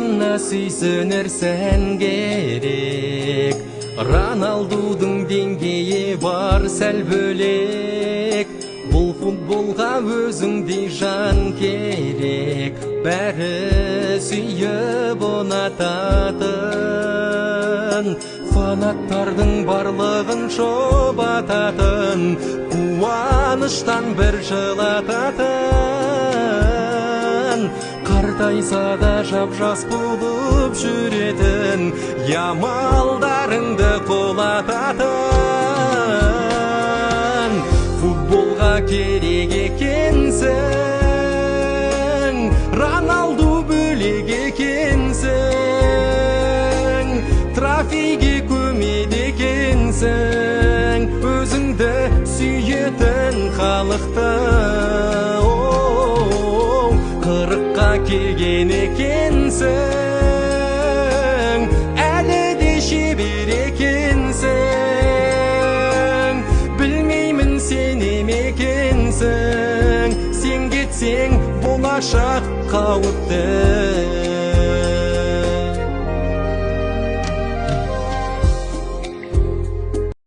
шынна сүйсінерсен керек. Роналдудың деңгейі бар сәл бөлек. Бұл футболға өзіңдей жан керек. Бәрі сүйіп ұнататын, фанаттардың барлығын шобататын, қуаныштан бір жылататын, қартайса да жап-жас болып жүретін, ямалдарыңды қолататын. Футболға керек екенсің, Роналду бөлек екенсің, трофейге көмеді екенсің, өзіңді сүйетін халықты. Қырыққа келген екенсің, әлі де шебер екенсің, білмеймін сене ме екенсің, сен кетсең болашақ қауіпті.